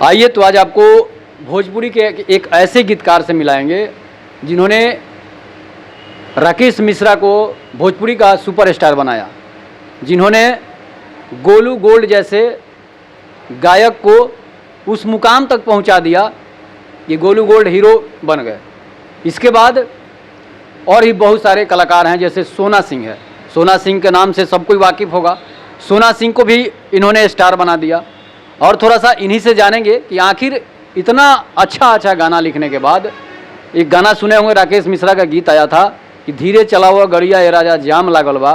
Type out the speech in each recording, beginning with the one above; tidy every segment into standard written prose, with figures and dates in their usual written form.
आइए तो आज आपको भोजपुरी के एक ऐसे गीतकार से मिलाएंगे जिन्होंने राकेश मिश्रा को भोजपुरी का सुपरस्टार बनाया, जिन्होंने गोलू गोल्ड जैसे गायक को उस मुकाम तक पहुंचा दिया कि गोलू गोल्ड हीरो बन गए। इसके बाद और ही बहुत सारे कलाकार हैं, जैसे सोना सिंह है। सोना सिंह के नाम से सब कोई वाकिफ़ होगा। सोना सिंह को भी इन्होंने स्टार बना दिया। और थोड़ा सा इन्हीं से जानेंगे कि आखिर इतना अच्छा गाना लिखने के बाद, एक गाना सुने होंगे राकेश मिश्रा का गीत आया था कि धीरे चला हुआ गड़िया ए राजा जाम लागल बा।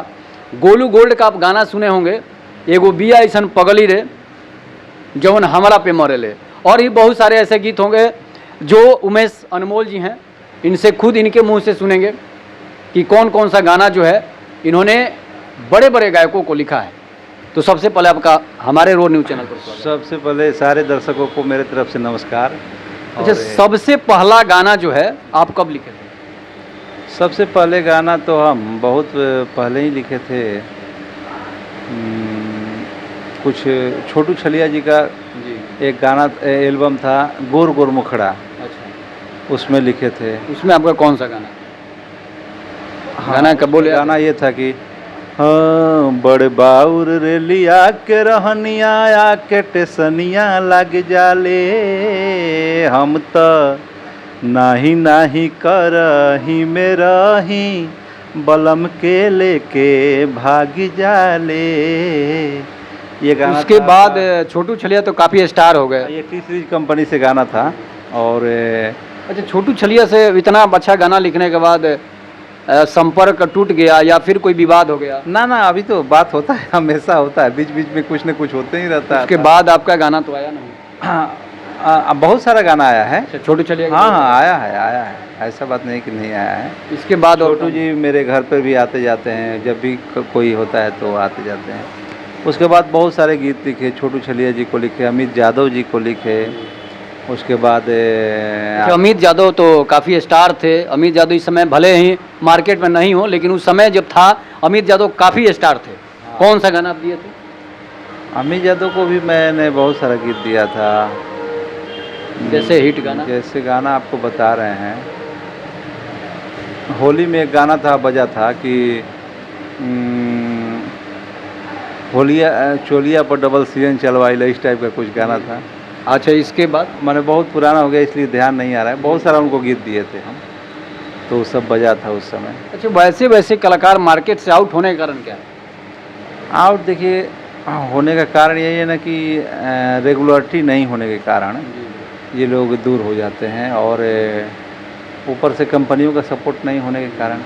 गोलू गोल्ड का आप गाना सुने होंगे, एगो बिया ऐसन पगली रे जौन हमरा पे मरे ले। और ही बहुत सारे ऐसे गीत होंगे जो उमेश अनमोल जी हैं, इनसे खुद इनके मुंह से सुनेंगे कि कौन कौन सा गाना जो है इन्होंने बड़े बड़े गायकों को लिखा है। तो सबसे पहले आपका हमारे रोड न्यूज़ चैनल पर सबसे पहले सारे दर्शकों को मेरे तरफ से नमस्कार। अच्छा, सबसे पहला गाना जो है आप कब लिखे थे? सबसे पहले गाना तो हम बहुत पहले ही लिखे थे। कुछ छोटू छलिया जी का एक गाना एल्बम था, गोर गोर मुखड़ा। अच्छा, उसमें लिखे थे। उसमें आपका कौन सा गाना? हाँ, गाना कब बोले? गाना ये था कि हाँ बड़े बाउर रेलिया के रहनिया आके टेसनिया लग जाले, हम तो नाही नाही करही में रही बलम के लेके भाग जाले। ये गाना उसके बाद छोटू छलिया तो काफ़ी स्टार हो गए। ये टी सीरीज कंपनी से गाना था। और अच्छा, छोटू छलिया से इतना अच्छा गाना लिखने के बाद संपर्क टूट गया या फिर कोई विवाद हो गया? ना अभी तो बात होता है, हमेशा होता है, बीच बीच में कुछ न कुछ होते ही रहता है। उसके बाद आपका गाना तो आया नहीं? हाँ, बहुत सारा गाना आया है। छोटू छलिया? हाँ, आया है, ऐसा बात नहीं कि नहीं आया है। इसके बाद छोटू जी मेरे घर पर भी आते जाते हैं, जब भी कोई होता है तो आते जाते हैं। उसके बाद बहुत सारे गीत लिखे, छोटू छलिया जी को लिखे, अमित यादव जी को लिखे। उसके बाद अमित यादव तो काफ़ी स्टार थे। अमित यादव इस समय भले ही मार्केट में नहीं हो, लेकिन उस समय जब था अमित यादव काफ़ी स्टार थे। हाँ। कौन सा गाना आप दिए थे? अमित यादव को भी मैंने बहुत सारा गीत दिया था। जैसे हिट गाना? जैसे गाना आपको बता रहे हैं, होली में एक गाना था, बजा था कि होलिया चोलिया पर डबल सीजन चलवाइला, इस टाइप का कुछ गाना था। अच्छा, इसके बाद मैंने बहुत पुराना हो गया इसलिए ध्यान नहीं आ रहा है। बहुत सारा उनको गीत दिए थे हम, तो सब बजा था उस समय। अच्छा, वैसे कलाकार मार्केट से आउट होने का कारण क्या है? आउट देखिए, होने का कारण यही है ना कि रेगुलरिटी नहीं होने के कारण ये लोग दूर हो जाते हैं, और ऊपर से कंपनियों का सपोर्ट नहीं होने के कारण।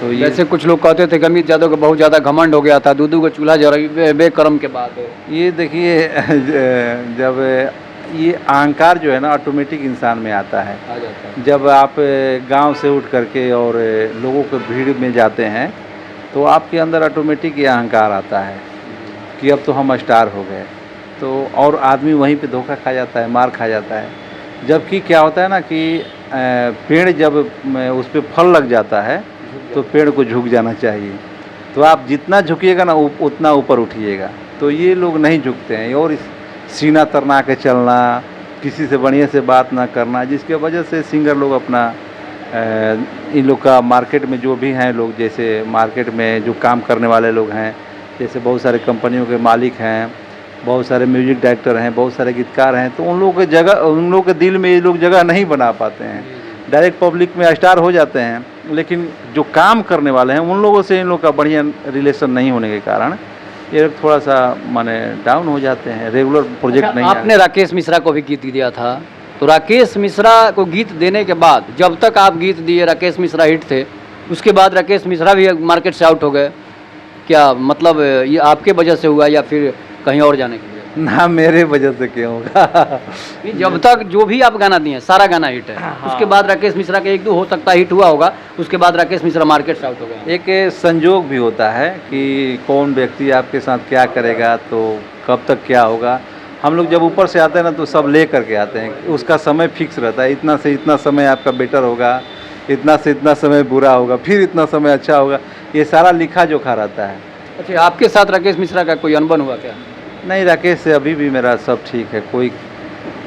तो जैसे कुछ लोग कहते थे कि अमित यादव को बहुत ज़्यादा घमंड हो गया था, दूधू का चूल्हा जरा बेकरम के बाद। ये देखिए, जब ये अहंकार जो है ना ऑटोमेटिक इंसान में आता है। जब आप गांव से उठ करके और लोगों के भीड़ में जाते हैं तो आपके अंदर ऑटोमेटिक ये अहंकार आता है कि अब तो हम स्टार हो गए। तो और आदमी वहीं पे धोखा खा जाता है, मार खा जाता है। जबकि क्या होता है ना कि पेड़ जब उस पर फल लग जाता है तो पेड़ को झुक जाना चाहिए। तो आप जितना झुकिएगा ना उतना ऊपर उठिएगा। तो ये लोग नहीं झुकते हैं, और सीना तरना के चलना, किसी से बढ़िया से बात ना करना, जिसके वजह से सिंगर लोग अपना इन लोग का मार्केट में जो भी हैं लोग, जैसे मार्केट में जो काम करने वाले लोग हैं, जैसे बहुत सारे कंपनियों के मालिक हैं, बहुत सारे म्यूजिक डायरेक्टर हैं, बहुत सारे गीतकार हैं, तो उन लोगों के दिल में ये लोग जगह नहीं बना पाते हैं। डायरेक्ट पब्लिक में स्टार हो जाते हैं, लेकिन जो काम करने वाले हैं उन लोगों से इन लोग का बढ़िया रिलेशन नहीं होने के कारण ये लोग थोड़ा सा माने डाउन हो जाते हैं, रेगुलर प्रोजेक्ट नहीं। आपने राकेश मिश्रा को भी गीत दिया था, तो राकेश मिश्रा को गीत देने के बाद जब तक आप गीत दिए राकेश मिश्रा हिट थे, उसके बाद राकेश मिश्रा भी मार्केट से आउट हो गए क्या? मतलब ये आपके वजह से हुआ या फिर कहीं और जाने के लिए? ना, मेरे वजह से क्यों होगा? जब तक जो भी आप गाना दिए सारा गाना हिट है। हाँ। उसके बाद राकेश मिश्रा के एक दो हो सकता है हिट हुआ होगा, उसके बाद राकेश मिश्रा मार्केट से आउट हो गया। एक संजोग भी होता है कि कौन व्यक्ति आपके साथ क्या करेगा, तो कब तक क्या होगा। हम लोग जब ऊपर से आते हैं ना तो सब ले करके आते हैं, उसका समय फिक्स रहता है, इतना से इतना समय आपका बेटर होगा, इतना से इतना समय बुरा होगा, फिर इतना समय अच्छा होगा, ये सारा लिखा जोखा रहता है। अच्छा, आपके साथ राकेश मिश्रा का कोई अनबन हुआ क्या? नहीं, राकेश से अभी भी मेरा सब ठीक है, कोई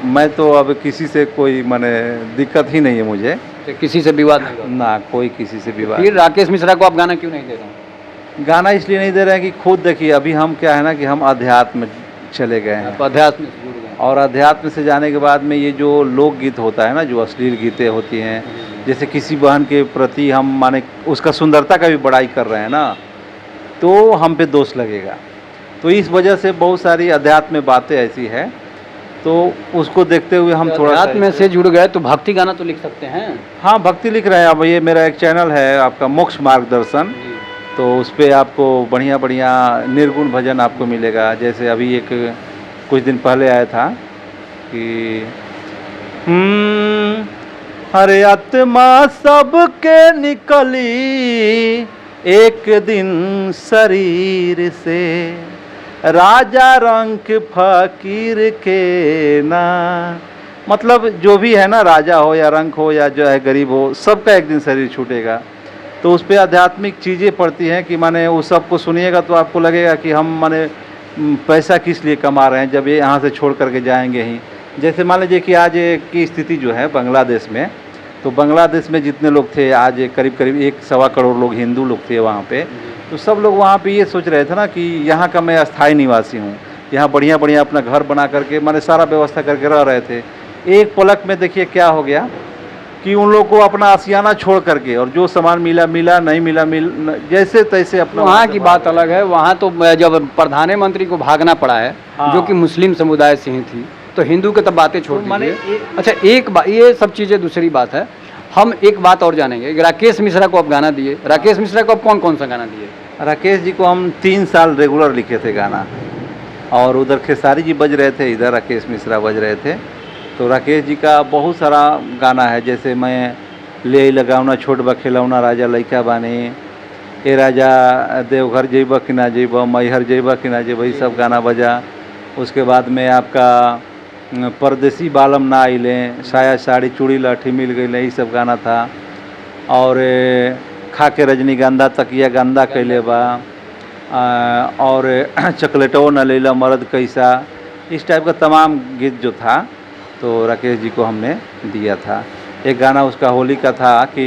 मैं तो अब किसी से कोई माने दिक्कत ही नहीं है मुझे तो किसी से विवाद नहीं हुआ? ना, कोई किसी से विवाद। फिर राकेश मिश्रा को आप गाना क्यों नहीं दे रहे हैं? गाना इसलिए नहीं दे रहे हैं कि खुद देखिए अभी हम क्या है ना कि हम अध्यात्म में चले गए हैं, आप अध्यात्म से जुड़ गए हैं। और अध्यात्म से जाने के बाद में ये जो लोकगीत होता है ना, जो अश्लील गीतें होती हैं, जैसे किसी बहन के प्रति हम माने उसका सुंदरता का भी बड़ाई कर रहे हैं ना, तो हम पे दोष लगेगा। तो इस वजह से बहुत सारी अध्यात्म में बातें ऐसी है, तो उसको देखते हुए हम थोड़ा सा अध्यात्म से जुड़ गए तो भक्ति गाना तो लिख सकते हैं। हाँ, भक्ति लिख रहे हैं। अब ये मेरा एक चैनल है आपका मोक्ष मार्गदर्शन, तो उस पर आपको बढ़िया बढ़िया निर्गुण भजन आपको मिलेगा। जैसे अभी एक कुछ दिन पहले आया था कि अरे आत्मा सबके निकली एक दिन शरीर से, राजा रंक फकीर के ना। मतलब जो भी है ना, राजा हो या रंक हो या जो है गरीब हो, सबका एक दिन शरीर छूटेगा। तो उस पर आध्यात्मिक चीज़ें पड़ती हैं कि माने उस सब को सुनिएगा तो आपको लगेगा कि हम माने पैसा किस लिए कमा रहे हैं जब ये यहाँ से छोड़ करके जाएंगे ही। जैसे मान लीजिए कि आज की स्थिति जो है बांग्लादेश में, तो बांग्लादेश में जितने लोग थे आज करीब करीब 1-1.25 करोड़ लोग हिंदू लोग थे वहाँ पे। तो सब लोग वहाँ पे ये सोच रहे थे ना कि यहाँ का मैं अस्थाई निवासी हूँ, यहाँ बढ़िया बढ़िया अपना घर बना करके माने सारा व्यवस्था करके रह रहे थे। एक पलक में देखिए क्या हो गया कि उन लोगों को अपना आशियाना छोड़ करके, और जो सामान मिला मिला, नहीं मिला जैसे तैसे अपना। वहाँ की बात अलग है। वहाँ तो जब प्रधानमंत्री को भागना पड़ा है, हाँ। जो कि मुस्लिम समुदाय से ही थी, तो हिंदू के तब बातें छोड़ तो माने दीजिए। अच्छा, एक बात, ये सब चीज़ें दूसरी बात है। हम एक बात और जानेंगे, राकेश मिश्रा को आप गाना दिए, राकेश मिश्रा को आप कौन कौन सा गाना दिए? राकेश जी को हम 3 साल रेगुलर लिखे थे गाना, और उधर खेसारी जी बज रहे थे, इधर राकेश मिश्रा बज रहे थे। तो राकेश जी का बहुत सारा गाना है, जैसे मैं ले लगावना छोट बा खिलौना राजा लइका बाने, ए राजा देवघर जेब कि ना जेब, मैहर जेब कि ना जेब, ये सब गाना बजा। उसके बाद में आपका परदेसी बालम ना आइले, साया साड़ी चूड़ी लाठी मिल गई, ये सब गाना था। और खा के रजनीगंधा तकिया गंदा कैले बा, और चॉकलेटो न लेला मर्द कैसा, इस टाइप का तमाम गीत जो था तो राकेश जी को हमने दिया था। एक गाना उसका होली का था कि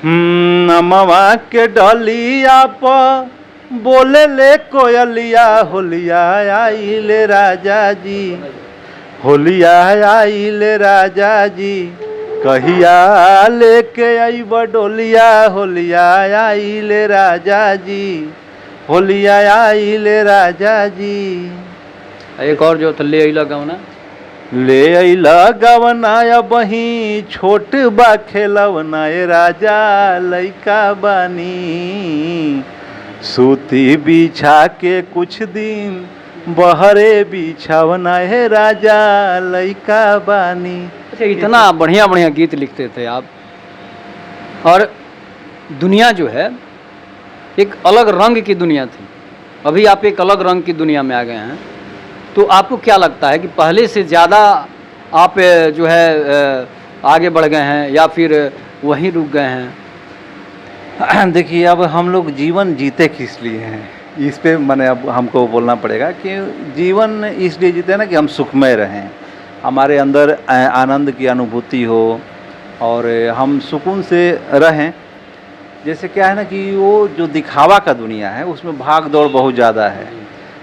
नमवा के डलिया पर बोले ले कोयलिया, होलिया आइले राजा जी, होलिया आइले राजा जी, कहिया लेके आई बडोलिया, होलिया आइले राजा जी, होलिया आइले राजा जी। एक और जो ले अइला गाना, ले अइला गवना बही छोट बा खेलवना, ए राजा लइका बानी, सूती बिछा के कुछ दिन बहरे बिछावना, है राजा लइका बानी। अच्छा, इतना बढ़िया बढ़िया गीत लिखते थे आप, और दुनिया जो है एक अलग रंग की दुनिया थी, अभी आप एक अलग रंग की दुनिया में आ गए हैं। तो आपको क्या लगता है कि पहले से ज़्यादा आप जो है आगे बढ़ गए हैं या फिर वहीं रुक गए हैं? देखिए, अब हम लोग जीवन जीते किस लिए हैं, इस पे मैंने अब हमको बोलना पड़ेगा कि जीवन इसलिए जीते हैं ना कि हम सुखमय रहें, हमारे अंदर आनंद की अनुभूति हो और हम सुकून से रहें। जैसे क्या है ना कि वो जो दिखावा का दुनिया है उसमें भाग दौड़ बहुत ज़्यादा है,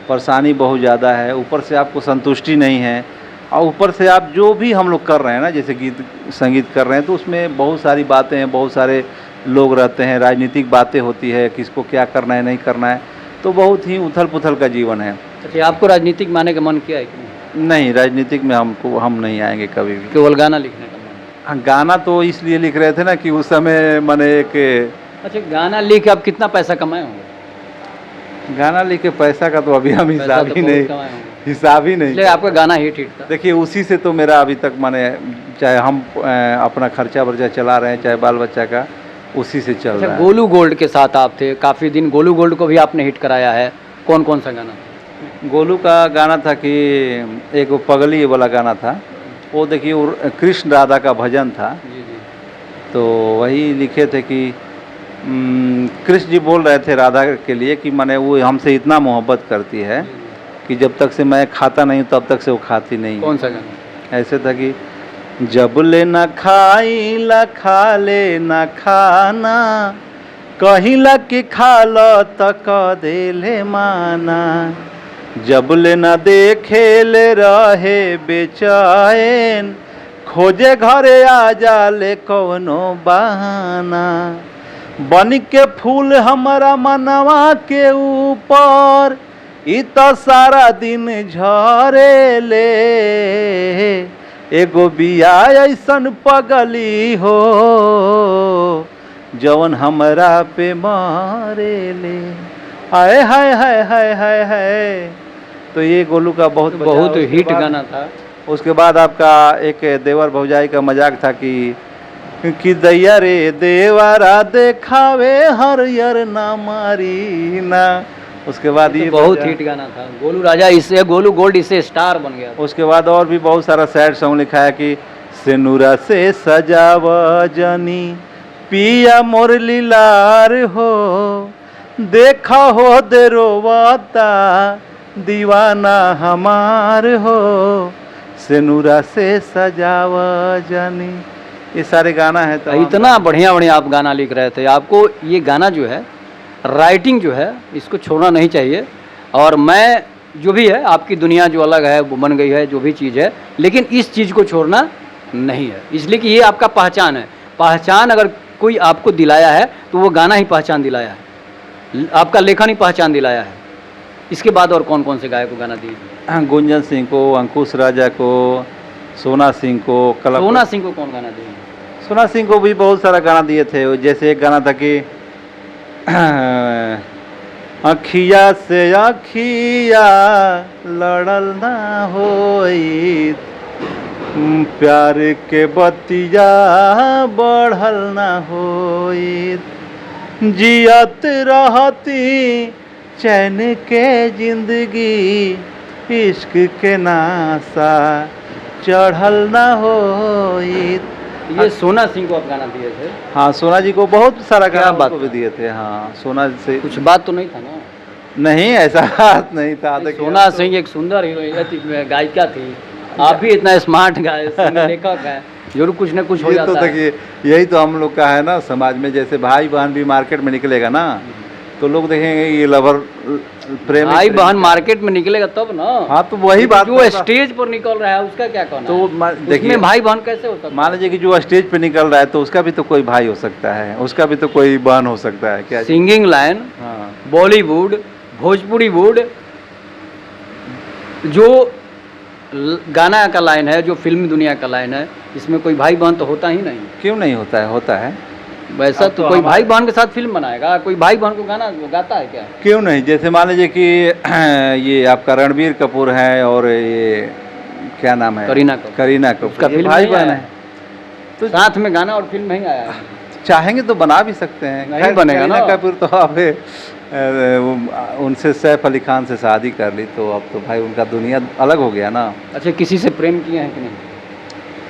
परेशानी बहुत ज़्यादा है, ऊपर से आपको संतुष्टि नहीं है, और ऊपर से आप जो भी हम लोग कर रहे हैं ना, जैसे गीत संगीत कर रहे हैं, तो उसमें बहुत सारी बातें हैं, बहुत सारे लोग रहते हैं, राजनीतिक बातें होती है, किसको क्या करना है नहीं करना है, तो बहुत ही उथल पुथल का जीवन है। अच्छा, आपको राजनीतिक माने का मन किया है कि नहीं, राजनीतिक में हम नहीं आएंगे कभी भी। केवल गाना लिखने का मन? हाँ, गाना तो इसलिए लिख रहे थे ना कि उस समय मैंने एक। अच्छा, गाना लिख के आप कितना पैसा कमाए होंगे? गाना लिख के पैसा का तो अभी हम हिसाब ही नहीं, हिसाब ही नहीं। इसलिए आपका गाना हिट था। देखिए, उसी से तो मेरा अभी तक माने, चाहे हम अपना खर्चा वर्चा चला रहे हैं, चाहे बाल बच्चा का, उसी से चल रहा है। गोलू गोल्ड के साथ आप थे काफ़ी दिन, गोलू गोल्ड को भी आपने हिट कराया है, कौन कौन सा गाना? गोलू का गाना था कि एक वो पगली वाला गाना था, वो देखिए वो कृष्ण राधा का भजन था। जी जी। तो वही लिखे थे कि कृष्ण जी बोल रहे थे राधा के लिए कि माने वो हमसे इतना मोहब्बत करती है कि जब तक से मैं खाता नहीं हूँ तब तक से वो खाती नहीं। कौन सा गाना? ऐसे था कि जब ले न खाई ला खा ले न खाना, कहिला कि खा लो त क देले माना, जब ले न देखे ले रहे बेचैन, खोजे घरे आ जाले कवनो बहाना, बन के फूल हमारा मनवा के ऊपर इ तो सारा दिन झरे ले, एगो बिया ऐसन पगली हो जवन हमरा पे मारे ले। हाय हाय हाय हाय हाय हाय। तो ये गोलू का बहुत हिट गाना था। उसके बाद आपका एक देवर भौजाई का मजाक था कि दैया रे देवरा देखावे हरियर ना मारी ना। उसके बाद ये बहुत हिट गाना था। गोलू राजा इससे गोलू गोल्ड इससे स्टार बन गया। उसके बाद और भी बहुत सारा सैड सॉन्ग लिखा है कि सिनुरा से सजाव जनी पिया मोर लीलार हो, देखा हो दे रोवाता दीवाना हमार हो, सिनुरा से सजाव जनी। ये सारे गाना है। तो इतना बढ़िया बढ़िया आप गाना लिख रहे थे। आपको ये गाना जो है राइटिंग जो है इसको छोड़ना नहीं चाहिए। और मैं जो भी है आपकी दुनिया जो अलग है वो बन गई है जो भी चीज़ है, लेकिन इस चीज़ को छोड़ना नहीं है, इसलिए कि ये आपका पहचान है। पहचान अगर कोई आपको दिलाया है तो वो गाना ही पहचान दिलाया है, आपका लेखन ही पहचान दिलाया है। इसके बाद और कौन कौन से गायक को गाना दिए? गुंजन सिंह को, अंकुश राजा को, सोना सिंह को। सोना सिंह को कौन गाना दिए? सोना सिंह को भी बहुत सारा गाना दिए थे। जैसे एक गाना था कि अखिया से अखिया लड़ल ना होई, प्यार के बतिया बढ़ल ना होई, जियत रहती चैन के जिंदगी, इश्क के नासा चढ़ल ना होई। ये सोना सिंह को आप गाना दिए थे? हाँ, सोना जी को बहुत सारा गाना को भी दिए थे। हाँ, सोना से कुछ बात तो नहीं था ना? नहीं, ऐसा बात नहीं था। सोना सिंह एक सुंदर हीरोइन गायिका थी। आप भी इतना स्मार्ट लेखक है, जरूर कुछ न कुछ हो जाता है। देखिए यही तो हम लोग का है ना समाज में। जैसे भाई बहन भी मार्केट में निकलेगा ना तो लोग देखेंगे ये लवर प्रेम। भाई बहन मार्केट में निकलेगा तब ना। हाँ, तो वही बात। जो स्टेज पर निकल रहा है उसका क्या कहना? तो देखिए भाई बहन कैसे हो सकता है? मान लीजिए कि जो स्टेज पे निकल रहा है तो उसका भी तो कोई भाई हो सकता है, उसका भी तो कोई बहन हो सकता है। क्या सिंगिंग लाइन, हाँ, बॉलीवुड, भोजपुरी वुड, जो गाना का लाइन है, जो फिल्म दुनिया का लाइन है, इसमें कोई भाई बहन तो होता ही नहीं। क्यों नहीं होता है? होता है। वैसा तो कोई भाई बहन के साथ फिल्म बनाएगा? कोई भाई बहन को गाना गाता है क्या? क्यों नहीं? जैसे मान लीजिए कि ये आपका रणबीर कपूर है और ये क्या नाम है, करीना कपूर, भाई बहन है तो साथ में गाना और फिल्म नहीं आया है। चाहेंगे तो बना भी सकते हैं। नहीं बनेगा ना। कपूर तो आप उनसे सैफ अली खान से शादी कर ली तो अब तो भाई उनका दुनिया अलग हो गया ना। अच्छा, किसी से प्रेम किए हैं कि नहीं?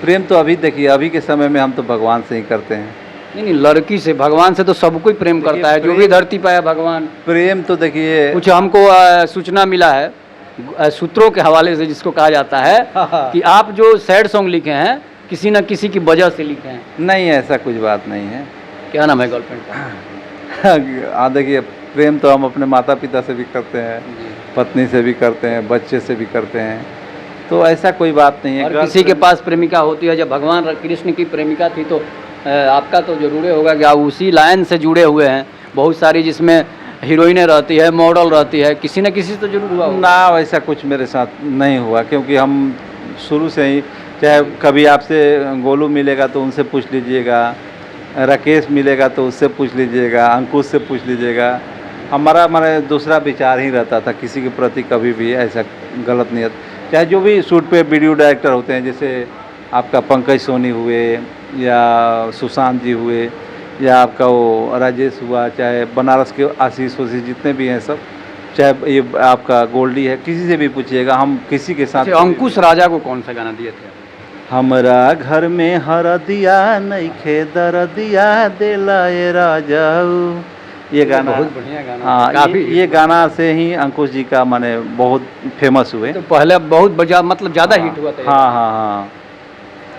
प्रेम तो अभी देखिए, अभी के समय में हम तो भगवान से ही करते हैं। नहीं, लड़की से, भगवान से तो सब कोई प्रेम करता है, जो भी धरती पाया भगवान। प्रेम तो देखिए, कुछ हमको सूचना मिला है सूत्रों के हवाले से, जिसको कहा जाता है कि आप जो सैड सॉन्ग लिखे हैं किसी न किसी की वजह से लिखे हैं। नहीं, ऐसा कुछ बात नहीं है। क्या नाम है गर्लफ्रेंड का? देखिए, प्रेम तो हम अपने माता पिता से भी करते हैं, पत्नी से भी करते हैं, बच्चे से भी करते हैं, तो ऐसा कोई बात नहीं है। और किसी के पास प्रेमिका होती है, जब भगवान कृष्ण की प्रेमिका थी तो आपका तो जरूर होगा कि आप उसी लाइन से जुड़े हुए हैं। बहुत सारी जिसमें हीरोइनें रहती है, मॉडल रहती है, किसी न किसी तो जरूर हुआ ना। वैसा कुछ मेरे साथ नहीं हुआ, क्योंकि हम शुरू से ही, चाहे कभी आपसे गोलू मिलेगा तो उनसे पूछ लीजिएगा, राकेश मिलेगा तो उससे पूछ लीजिएगा, अंकुश से पूछ लीजिएगा, हमारा दूसरा विचार ही रहता था किसी के प्रति। कभी भी ऐसा गलत नियत, चाहे जो भी शूट पे वीडियो डायरेक्टर होते हैं, जैसे आपका पंकज सोनी हुए या सुशांत जी हुए या आपका वो राजेश हुआ, चाहे बनारस के आशीष वशीष जितने भी हैं सब, चाहे ये आपका गोल्डी है, किसी से भी पूछिएगा, हम किसी के साथ। अंकुश राजा को कौन सा गाना दिए थे? हमरा घर में हरदिया नइखे दरदिया देला ए राजाऊ, ये गाना बहुत बढ़िया गाना। हाँ, काफी ये गाना से ही अंकुश जी का माने बहुत फेमस हुए। तो पहले बहुत बजा मतलब ज़्यादा हिट हुआ था ये। हाँ हाँ हाँ,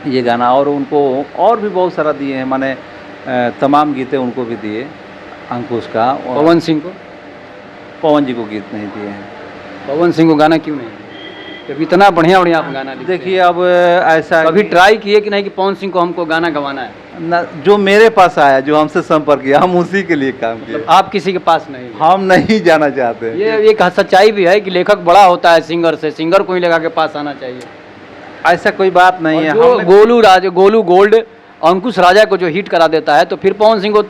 ये गाना और उनको और भी बहुत सारा दिए हैं, माने तमाम गीतें उनको भी दिए अंकुश का। और पवन सिंह को, पवन जी को गीत नहीं दिए हैं। पवन सिंह को गाना क्यों नहीं? जब इतना बढ़िया बढ़िया आप गाना लिखते देखिए अब ऐसा हैं, कभी ट्राई किए कि नहीं कि पवन सिंह को हमको गाना गवाना है? न, जो मेरे पास आया, जो हमसे संपर्क किया, हम उसी के लिए काम किए। मतलब आप किसी के पास नहीं गए। हम नहीं जाना चाहते। ये एक सच्चाई भी है कि लेखक बड़ा होता है सिंगर से, सिंगर को ही लेखक के पास आना चाहिए। ऐसा कोई बात नहीं है। जो गोलू गोल्ड अंकुश राजा को जो हिट करा देता है, तो फिर पवन सिंह को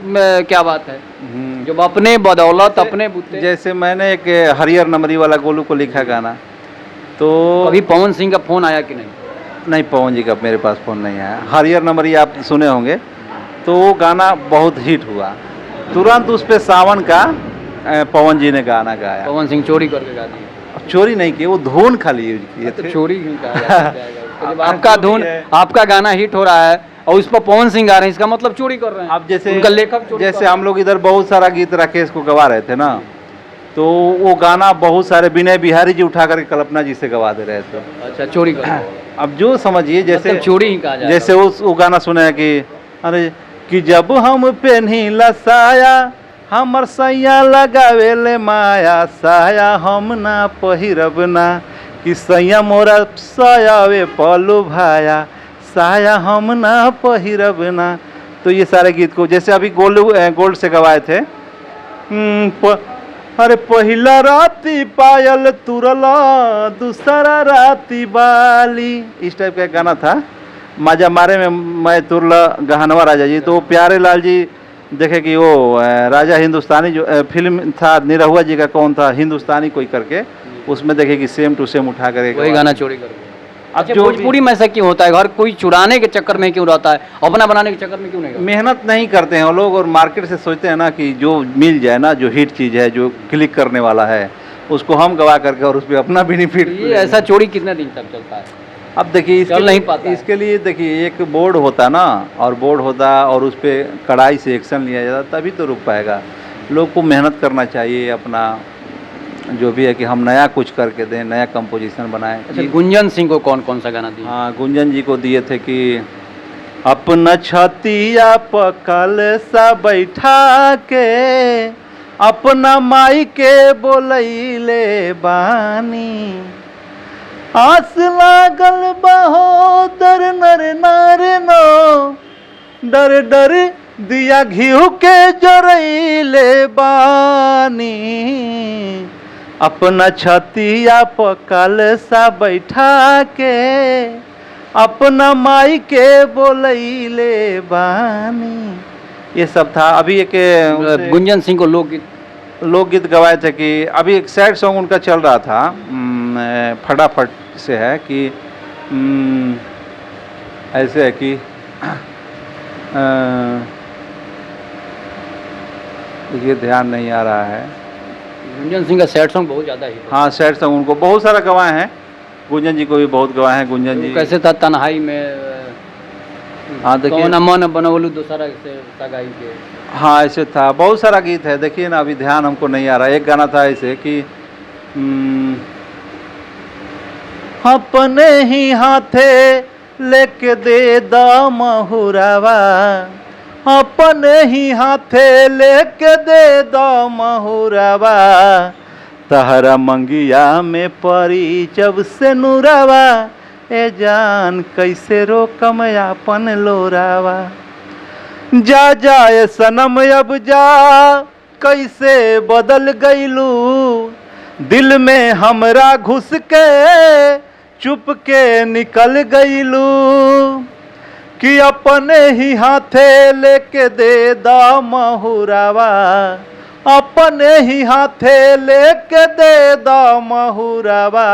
क्या बात है? जब अपने बदौलत अपने बुत्ते। जैसे मैंने एक हरियर नमरी वाला गोलू को लिखा गाना, तो कभी पवन सिंह का फोन आया कि नहीं? नहीं, पवन जी का मेरे पास फोन नहीं आया। हरियर नमरी आप सुने होंगे, तो वो गाना बहुत हिट हुआ, तुरंत उस पे सावन का पवन जी ने गाना गाया। पवन सिंह चोरी करके गा दिए? चोरी नहीं की, वो धुन खाली यूज किए तो थे। चोरी क्यों कहा जाएगा? जब आपका धुन, आपका गाना हिट हो रहा है और उस पर पवन सिंह गा रहे हैं, इसका मतलब चोरी कर रहे हैं। अब जैसे उनका लेखक चोरी जैसे कर हम लोग इधर बहुत सारा गीत राकेश को गवा रहे थे ना, तो वो गाना बहुत सारे विनय बिहारी जी उठा करके कल्पना जी से गवा दे रहे थे। अच्छा, चोरी कर रहे हैं। अब जो समझिए, जैसे मतलब चोरी ही कहा जाएगा। जैसे वो गाना सुने हैं कि अरे कि जब हम पेन्ही लसाया हमर सैया लगावेले माया, साया हम ना पहिरब ना, कि सैया मोरा सयावे पलू भाया, साया हम ना पहिरब ना। तो ये सारे गीत को जैसे अभी गोल्ड से गवाए थे, अरे पहिला राती पायल तुरला दूसरा राती बाली, इस टाइप का एक गाना था। माजा मारे में मैं तुरला गहनवा राजा जी, तो प्यारे लाल जी देखे कि वो राजा हिंदुस्तानी जो फिल्म था, निरहुआ जी का कौन था, हिंदुस्तानी कोई करके, उसमें देखे कि सेम टू सेम उठा करके वही गाना चोरी कर। अब अच्छा, जो भोजपुरी में ऐसा क्यों होता है? घर कोई चुराने के चक्कर में क्यों रहता है, अपना बनाने के चक्कर में क्यों नहीं रहता? मेहनत नहीं करते हैं वो लोग, और मार्केट से सोचते हैं ना कि जो मिल जाए ना, जो हिट चीज़ है, जो क्लिक करने वाला है, उसको हम गवा करके और उस पर अपना बेनिफिट। ये ऐसा चोरी कितने दिन तक चलता है? अब देखिए चल नहीं पाता है। इसके लिए देखिए एक बोर्ड होता ना, और बोर्ड होता और उस पर कड़ाई से एक्शन लिया जाता, तभी तो रुक पाएगा। लोग को मेहनत करना चाहिए, अपना जो भी है कि हम नया कुछ करके दें, नया कंपोजिशन बनाएं। अच्छा, गुंजन सिंह को कौन कौन सा गाना दिया? हाँ, गुंजन जी को दिए थे कि अपना छतिया पकल सा बैठा के, अपना माई के बोलैले बानी, आस लागल बहोदर नर नार नो, डर डर दिया घिउ के जरैले बानी, अपना छतिया पकल सा बैठा के, अपना माई के बोलैले बानी। ये सब था। अभी एक गुंजन सिंह को लोकगीत गवाए थे कि अभी एक सैड सॉन्ग उनका चल रहा था, फटाफट से है कि ऐसे है कि ये ध्यान नहीं आ रहा है। गुंजन सिंह का सैड सॉन्ग बहुत ज़्यादा ही। हाँ, सैड सॉन्ग उनको बहुत सारा गवाए हैं, गुंजन जी को भी बहुत गवाए हैं। गुंजन जी कैसे था तन्हाई में, हाँ देखिए, कौन मन बनवलू दूसरा से सगाई के, हाँ ऐसे था, बहुत सारा गीत है। देखिए ना, अभी ध्यान हमको नहीं आ रहा। एक गाना था ऐसे कि अपने ही हाथे लेके दे दा महुरावा, अपने ही हाथे लेके दे दा महुरावा, तहरा मंगिया में परी जब से नूरावा, ए जान कैसे रोकम अपन लोरावा, जा जाए सनम अब जा, कैसे बदल गईलू, दिल में हमरा घुस के चुप के निकल गईलू, कि अपने ही हाथे लेके दे दा महुरावा, अपने ही हाथे लेके दे दा महुरावा,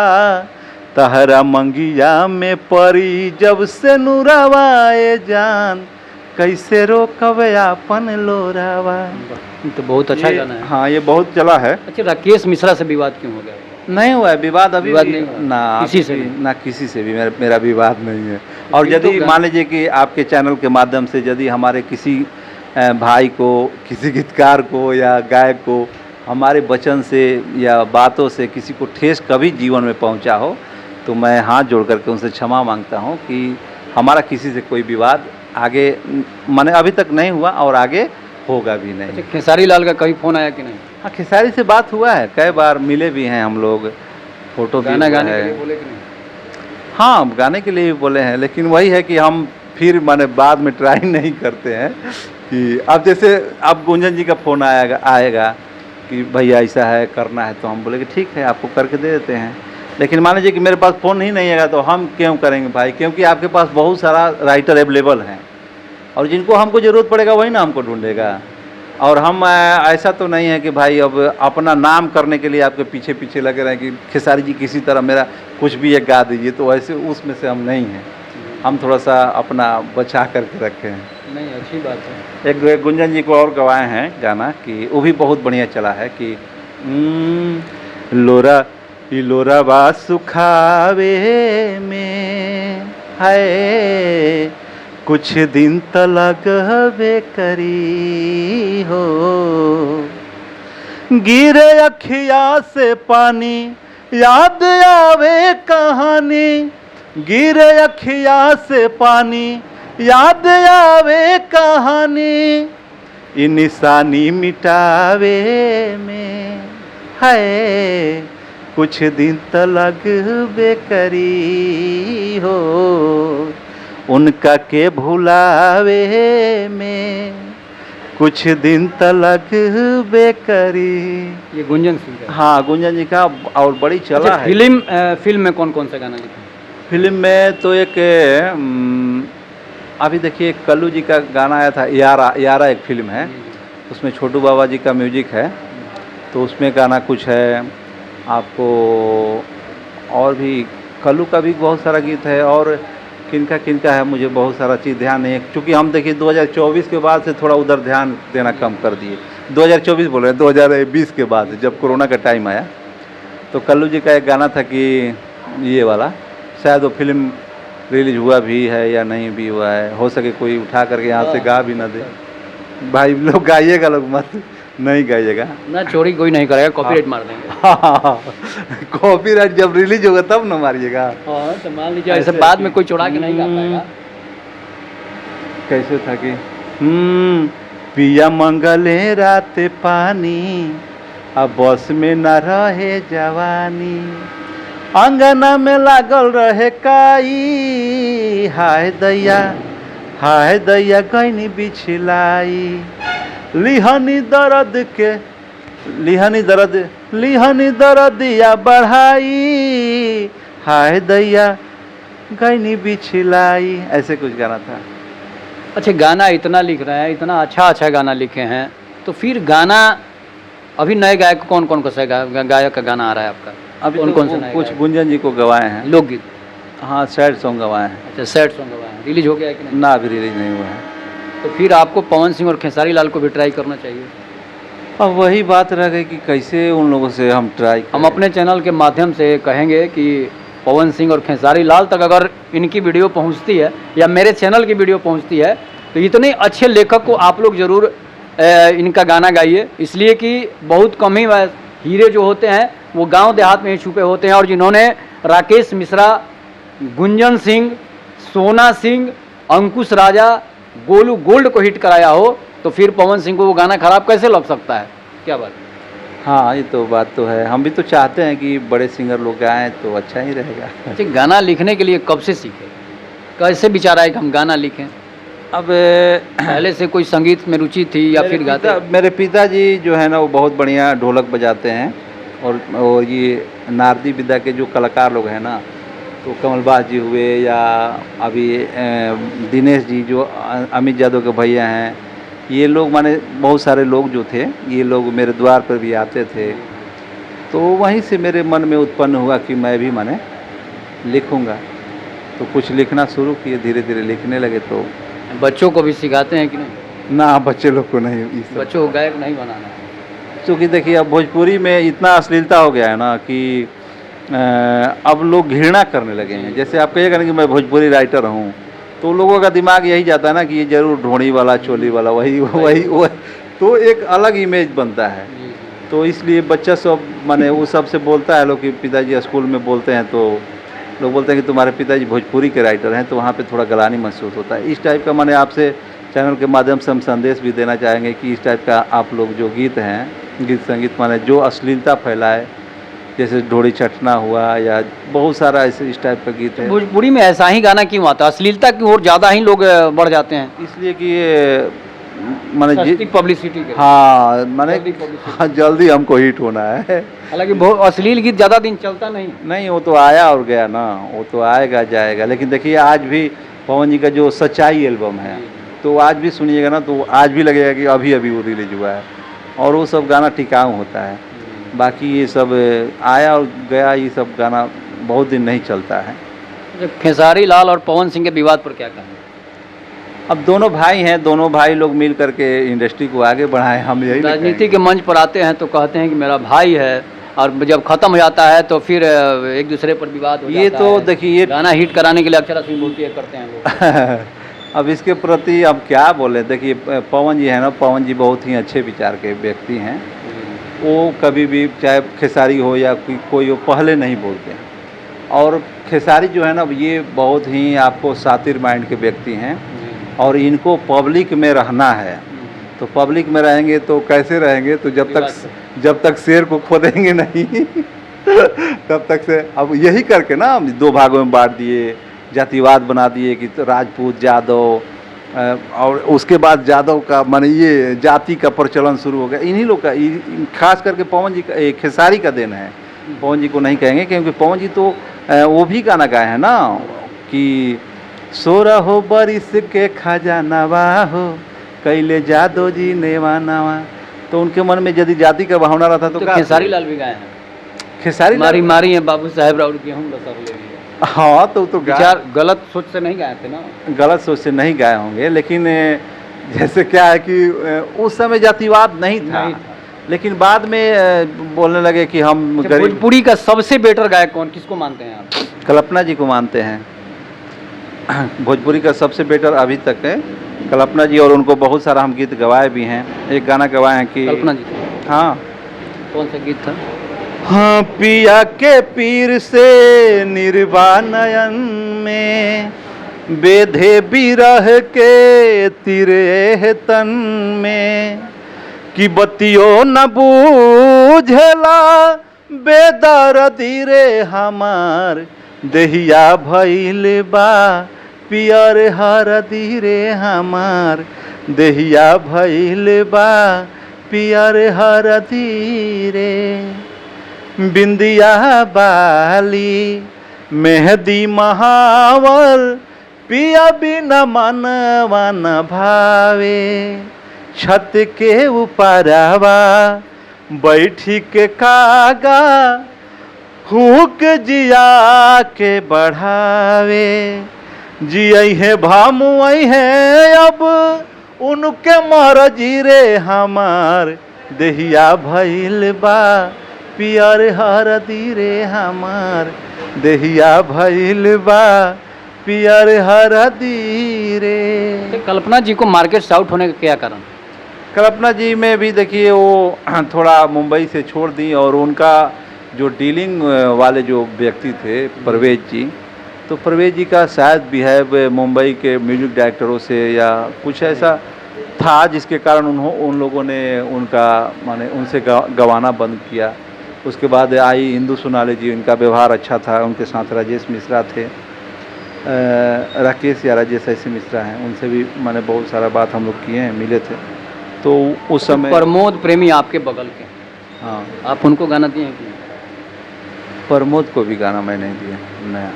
तहरा मंगिया में परी जब से नूरावा, ए जान कैसे रोकवे अपन लोरावा। तो बहुत अच्छा गाना है। हाँ, ये बहुत चला है। अच्छा, राकेश मिश्रा से विवाद क्यों हो गया? नहीं हुआ है विवाद अभी विवाद भी, नहीं हुआ? ना किसी से भी? ना किसी से भी मेरा विवाद नहीं है। और यदि मान लीजिए कि आपके चैनल के माध्यम से यदि हमारे किसी भाई को, किसी गीतकार को या गायक को हमारे वचन से या बातों से किसी को ठेस कभी जीवन में पहुंचा हो तो मैं हाथ जोड़ करके उनसे क्षमा मांगता हूं कि हमारा किसी से कोई विवाद आगे माने अभी तक नहीं हुआ और आगे होगा भी नहीं। अच्छा, खेसारी लाल का कभी फ़ोन आया कि नहीं? हाँ, खेसारी से बात हुआ है, कई बार मिले भी हैं हम लोग, फोटो भी गाना हुआ गाने है। के लिए बोले कि नहीं? हाँ, गाने के लिए भी बोले हैं, लेकिन वही है कि हम फिर माने बाद में ट्राई नहीं करते हैं कि अब जैसे अब गुंजन जी का फ़ोन आएगा कि भैया ऐसा है करना है, तो हम बोले कि ठीक है आपको करके दे देते हैं। लेकिन मान लीजिए कि मेरे पास फ़ोन ही नहीं आएगा तो हम क्यों करेंगे भाई, क्योंकि आपके पास बहुत सारा राइटर अवेलेबल हैं और जिनको हमको ज़रूरत पड़ेगा वही ना हमको ढूंढेगा। और हम ऐसा तो नहीं है कि भाई अब अपना नाम करने के लिए आपके पीछे पीछे लगे रहें कि खेसारी जी किसी तरह मेरा कुछ भी एक गा दीजिए, तो ऐसे उसमें से हम नहीं हैं। हम थोड़ा सा अपना बचा करके रखे हैं। नहीं, अच्छी बात है। एक गुंजन जी को और गवाए हैं गाना कि वो भी बहुत बढ़िया चला है कि लोरा लोरा बा सुखावे में है कुछ दिन त लगबे करी हो, गिरे अखिया से पानी याद आवे कहानी, गिरे अखिया से पानी याद आवे कहानी, ई निशानी मिटावे में है कुछ दिन त लगबे करी हो, उनका के भुलावे में कुछ दिन त लगबे करी। ये गुंजन सिंह का? हाँ, गुंजन जी का और बड़ी चला है। फिल्म में कौन कौन सा गाना लिखा? फिल्म में तो एक अभी देखिए कल्लू जी का गाना आया था, यारा यारा एक फिल्म है, उसमें छोटू बाबा जी का म्यूजिक है, तो उसमें गाना कुछ है आपको। और भी कल्लू का भी बहुत सारा गीत है और किनका है मुझे बहुत सारा चीज़ ध्यान नहीं है, क्योंकि हम देखिए 2024 के बाद से थोड़ा उधर ध्यान देना कम कर दिए। 2024 बोल रहे हैं, 2020 के बाद जब कोरोना का टाइम आया तो कल्लू जी का एक गाना था कि ये वाला, शायद वो फिल्म रिलीज हुआ भी है या नहीं भी हुआ है, हो सके कोई उठा करके यहाँ से गा भी ना दे। भाई लोग गाइएगा, लोग मत नहीं गाइएगा ना, चोरी कोई नहीं करेगा, कॉपीराइट मार देंगे। हाँ, कॉपीराइट जब रिलीज होगा तब ना मारिएगा। हाँ, तो मान लीजिए ऐसे बाद में कोई चुरा के नहीं गा पाएगा। कैसे था कि पिया मंगले रात पानी, अब बस में न रहे जवानी, अंगना में लागल रहे काई, हाय दैया गईनी बिछलाई, लिहनी दर्दिया बढ़ाई, हाय दैया गईनी बिछलाई, ऐसे कुछ गाना था। अच्छा, गाना इतना लिख रहे हैं, इतना अच्छा गाना लिखे हैं, तो फिर गाना अभी नए गायक कौन सा गायक का गाना आ रहा है आपका? अभी कौन तो सा कुछ गुंजन जी को गवाए हैं, लोकगीत। हाँ, सैड सॉन्ग गवाए हैं। अच्छा, सैड सॉन्ग गवाए हैं, रिलीज हो गया है कि नहीं? ना, अभी रिलीज नहीं हुआ है। तो फिर आपको पवन सिंह और खेसारी लाल को भी ट्राई करना चाहिए। अब वही बात रह गई कि कैसे उन लोगों से हम ट्राई करें। हम अपने चैनल के माध्यम से कहेंगे कि पवन सिंह और खेसारी लाल तक अगर इनकी वीडियो पहुंचती है या मेरे चैनल की वीडियो पहुंचती है तो इतने अच्छे लेखक को आप लोग ज़रूर इनका गाना गाइए, इसलिए कि बहुत कम ही हीरे जो होते हैं वो गांव देहात में ही छुपे होते हैं। और जिन्होंने राकेश मिश्रा, गुंजन सिंह, सोना सिंह, अंकुश राजा, गोलू गोल्ड को हिट कराया हो तो फिर पवन सिंह को वो गाना खराब कैसे लग सकता है? क्या बात? हाँ, ये तो बात तो है। हम भी तो चाहते हैं कि बड़े सिंगर लोग गाएं तो अच्छा ही रहेगा। अच्छा, गाना लिखने के लिए कब से सीखे, कैसे विचार आया कि हम गाना लिखें? अब पहले से कोई संगीत में रुचि थी या फिर गाते? मेरे पिताजी जो है ना वो बहुत बढ़िया ढोलक बजाते हैं और ये नारदी विद्या के जो कलाकार लोग हैं ना, तो कमलबाज जी हुए या अभी दिनेश जी जो अमित यादव के भैया हैं, ये लोग माने बहुत सारे लोग जो थे, ये लोग मेरे द्वार पर भी आते थे, तो वहीं से मेरे मन में उत्पन्न हुआ कि मैं भी माने लिखूँगा। तो कुछ लिखना शुरू किए, धीरे धीरे लिखने लगे। तो बच्चों को भी सिखाते हैं कि नहीं? ना, बच्चे लोग को नहीं, बच्चों को गायक नहीं बनाना। क्योंकि देखिए अब भोजपुरी में इतना अश्लीलता हो गया है ना कि अब लोग घृणा करने लगे हैं। जैसे आप कहिएगा ना कि मैं भोजपुरी राइटर हूँ, तो लोगों का दिमाग यही जाता है ना कि ये जरूर ढोड़ी वाला चोली वाला वही वही वही, तो एक अलग इमेज बनता है। तो इसलिए बच्चा सब माने वो सबसे बोलता है लोग कि पिताजी स्कूल में बोलते हैं तो लोग बोलते हैं कि तुम्हारे पिताजी भोजपुरी के राइटर हैं, तो वहाँ पे थोड़ा गलानी महसूस होता है। इस टाइप का माने आपसे चैनल के माध्यम से हम संदेश भी देना चाहेंगे कि इस टाइप का आप लोग जो गीत हैं, गीत संगीत माने जो अश्लीलता फैलाए, जैसे ढोड़ी चटना हुआ या बहुत सारा ऐसे इस टाइप का गीत है। भोजपुरी में ऐसा ही गाना क्यों आता है? अश्लीलता की ओर ज़्यादा ही लोग बढ़ जाते हैं, इसलिए कि ये माने सस्ती पब्लिसिटी के। हाँ माने जल्दी publicity। हाँ, जल्दी हमको हिट होना है। हालांकि बहुत अश्लील गीत ज़्यादा दिन चलता नहीं। नहीं, वो तो आया और गया ना, वो तो आएगा जाएगा। लेकिन देखिए आज भी पवन जी का जो सच्चाई एल्बम है, तो आज भी सुनिएगा ना तो आज भी लगेगा कि अभी अभी वो रिलीज हुआ है, और वो सब गाना टिकाऊ होता है। बाकी ये सब आया और गया, ये सब गाना बहुत दिन नहीं चलता है। खेसारी लाल और पवन सिंह के विवाद पर क्या कहें? अब दोनों भाई हैं, दोनों भाई लोग मिल करके इंडस्ट्री को आगे बढ़ाएं, हम यही राजनीति के मंच पर आते हैं तो कहते हैं कि मेरा भाई है, और जब खत्म हो जाता है तो फिर एक दूसरे पर विवाद हो ये जाता तो है। देखिए ये गाना हिट कराने के लिए अक्षरा सिंह बोलती है करते हैं लोग। अब इसके प्रति अब क्या बोले, देखिए पवन जी है ना, पवन जी बहुत ही अच्छे विचार के व्यक्ति हैं। वो कभी भी चाहे खेसारी हो या कोई हो, पहले नहीं बोलते हैं। और खेसारी जो है ना, ये बहुत ही आपको सातिर माइंड के व्यक्ति हैं, और इनको पब्लिक में रहना है। तो पब्लिक में रहेंगे तो कैसे रहेंगे, तो जब तक शेर को खोदेंगे नहीं तब तक से अब यही करके ना दो भागों में बांट दिए, जातिवाद बना दिए कि तो राजपूत यादव, और उसके बाद यादव का माने ये जाति का प्रचलन शुरू हो गया। इन्हीं लोग का, खास करके पवन जी का, खेसारी का देन है। पवन जी को नहीं कहेंगे क्योंकि पवन जी तो वो भी गाना गाए हैं ना कि 16 बरिस के खजानवा हो कैले जादो जी नेवानवा। तो उनके मन में यदि जाति का भावना रहता तो खेसारी लाल भी गाए हैं, खेसारी मारी मारी है बाबू साहेब राउत की हम रसर ले लिए। हाँ तो विचार गलत सोच से नहीं गाए थे ना, गलत सोच से नहीं गाए होंगे। लेकिन जैसे क्या है कि उस समय जातिवाद नहीं था, लेकिन बाद में बोलने लगे कि हम भोजपुरी का सबसे बेटर गायक कौन, किसको मानते हैं आप? कल्पना जी को मानते हैं। भोजपुरी का सबसे बेटर अभी तक है कल्पना जी, और उनको बहुत सारा हम गीत गवाए भी हैं। एक गाना गवाए हैं कि कल्पना जी, हाँ कौन सा गीत था? हाँ, पिया के पीर से निर्वाणयन में बेधे बिरह के तिरे तन में, कि बतियो न बूझला बेदर्दी रे हमार, देहिया भइल बा पियर हरदी रे हमार, देहिया भइल बा पियर हरदी रे। बिंदिया बाली मेहदी महावर, पिया बिना मनवा न भावे, छत के ऊपरवा बैठी के कागा हुक जिया के बढ़ावे, जियई है भामुई है अब उनके मरजी रे हमार, देहिया भइल बा पियर हरदी रे हमार, देहिया भइल बा पियर हरदी रे। कल्पना जी को मार्केट से आउट होने का क्या कारण? कल्पना जी में भी देखिए वो थोड़ा मुंबई से छोड़ दी, और उनका जो डीलिंग वाले जो व्यक्ति थे परवेज जी, तो परवेज जी का शायद बिहेव मुंबई के म्यूजिक डायरेक्टरों से या कुछ ऐसा था जिसके कारण उन लोगों ने उनका माने उनसे गवाना बंद किया। उसके बाद आई इंदु सोनाली जी, उनका व्यवहार अच्छा था, उनके साथ राजेश मिश्रा थे, राकेश या राजेश ऐसे मिश्रा हैं, उनसे भी मैंने बहुत सारा बात हम लोग किए हैं, मिले थे। तो उस समय प्रमोद प्रेमी आपके बगल के, हाँ, आप उनको गाना दिए हैं कि नहीं? प्रमोद को भी गाना मैं नहीं दिया, नया।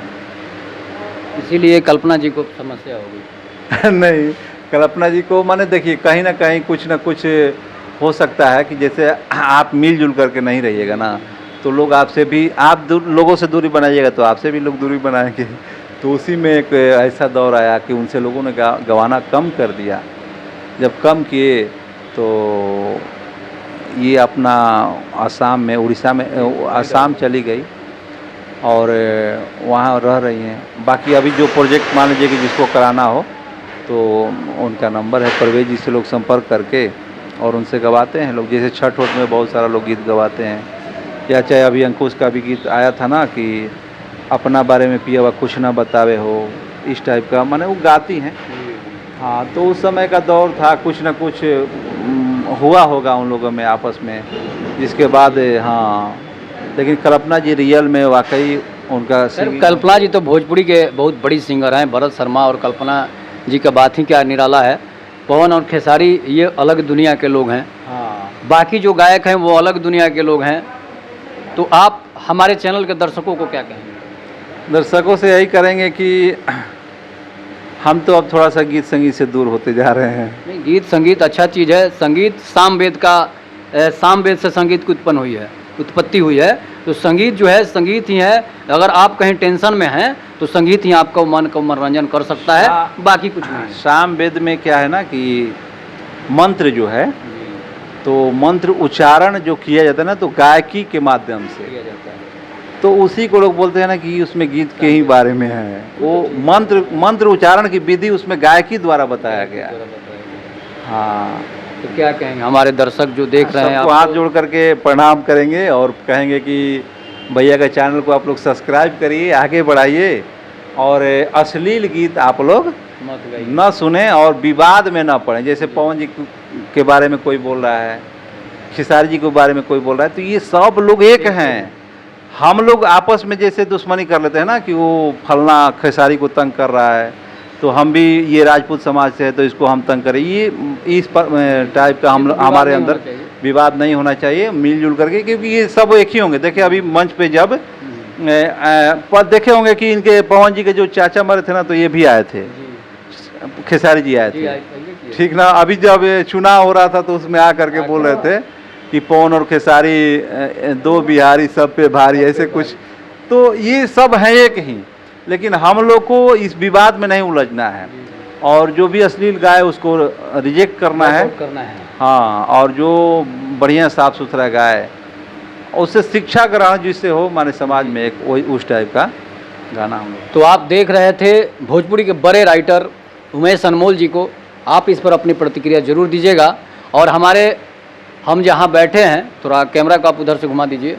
इसीलिए कल्पना जी को समस्या हो गई। नहीं, कल्पना जी को माने देखिए कहीं ना कहीं कुछ ना कुछ हो सकता है कि जैसे आप मिलजुल करके नहीं रहिएगा ना, तो लोग आपसे भी, आप लोगों से दूरी बनाइएगा तो आपसे भी लोग दूरी बनाएंगे। तो उसी में एक ऐसा दौर आया कि उनसे लोगों ने गवाना कम कर दिया। जब कम किए तो ये अपना आसाम में, उड़ीसा में, आसाम चली गई, और वहाँ रह रही हैं। बाकी अभी जो प्रोजेक्ट मान लीजिए कि जिसको कराना हो तो उनका नंबर है परवेज जी से लोग संपर्क करके और उनसे गवाते हैं लोग। जैसे छठ वठ में बहुत सारा लोग गीत गवाते हैं, या चाहे अभी अंकुश का भी गीत आया था ना कि अपना बारे में पिया हुआ कुछ ना बतावे हो, इस टाइप का माने वो गाती हैं। हाँ, तो उस समय का दौर था, कुछ ना कुछ हुआ होगा उन लोगों में आपस में, जिसके बाद हाँ। लेकिन कल्पना जी रियल में वाकई उनका कल्पना जी तो भोजपुरी के बहुत बड़ी सिंगर हैं। भरत शर्मा और कल्पना जी का बात ही क्या निराला है। पवन और खेसारी ये अलग दुनिया के लोग हैं। हाँ, बाकी जो गायक हैं वो अलग दुनिया के लोग हैं। तो आप हमारे चैनल के दर्शकों को क्या कहेंगे? दर्शकों से यही करेंगे कि हम तो अब थोड़ा सा गीत संगीत से दूर होते जा रहे हैं। नहीं, गीत संगीत अच्छा चीज़ है। संगीत सामवेद से संगीत की उत्पत्ति हुई है। तो संगीत जो है संगीत ही है। अगर आप कहीं टेंशन में हैं तो संगीत ही आपका मन का मनोरंजन कर सकता है, बाकी कुछ नहीं। साम वेद में क्या है ना कि मंत्र जो है, तो मंत्र उच्चारण जो किया जाता है ना, तो गायकी के माध्यम से किया जाता है। तो उसी को लोग बोलते हैं ना कि उसमें गीत के ही बारे में है। वो मंत्र उच्चारण की विधि उसमें गायकी द्वारा बताया गया है। हाँ, तो क्या कहेंगे हमारे दर्शक जो देख रहे हैं? सबको हाथ जोड़ करके प्रणाम करेंगे और कहेंगे कि भैया का चैनल को आप लोग सब्सक्राइब करिए, आगे बढ़ाइए और अश्लील गीत आप लोग न सुने और विवाद में न पड़ें। जैसे पवन जी के बारे में कोई बोल रहा है, खेसारी जी के बारे में कोई बोल रहा है, तो ये सब लोग एक हैं। हम लोग आपस में जैसे दुश्मनी कर लेते हैं ना कि वो फलना खेसारी को तंग कर रहा है, तो हम भी ये राजपूत समाज से है तो इसको हम तंग करें, ये इस टाइप का हमारे अंदर विवाद नहीं होना चाहिए, मिलजुल करके, क्योंकि ये सब एक ही होंगे। देखिए अभी मंच पे जब देखे होंगे कि इनके पवन जी के जो चाचा मरे थे ना, तो ये भी आए थे, खेसारी जी आए थे, ठीक ना। अभी जब चुनाव हो रहा था तो उसमें आ करके बोल रहे थे कि पवन और खेसारी दो बिहारी सब पे भारी, ऐसे कुछ। तो ये सब हैं एक ही, लेकिन हम लोग को इस विवाद में नहीं उलझना है और जो भी अश्लील गाय उसको रिजेक्ट करना है। हाँ, और जो बढ़िया साफ सुथरा गाय उससे शिक्षा ग्रहण जिससे हो, माने समाज में एक वही उस टाइप का गाना हम लोग। तो आप देख रहे थे भोजपुरी के बड़े राइटर उमेश अनमोल जी को। आप इस पर अपनी प्रतिक्रिया जरूर दीजिएगा। और हम जहाँ बैठे हैं, थोड़ा कैमरा को आप उधर से घुमा दीजिए।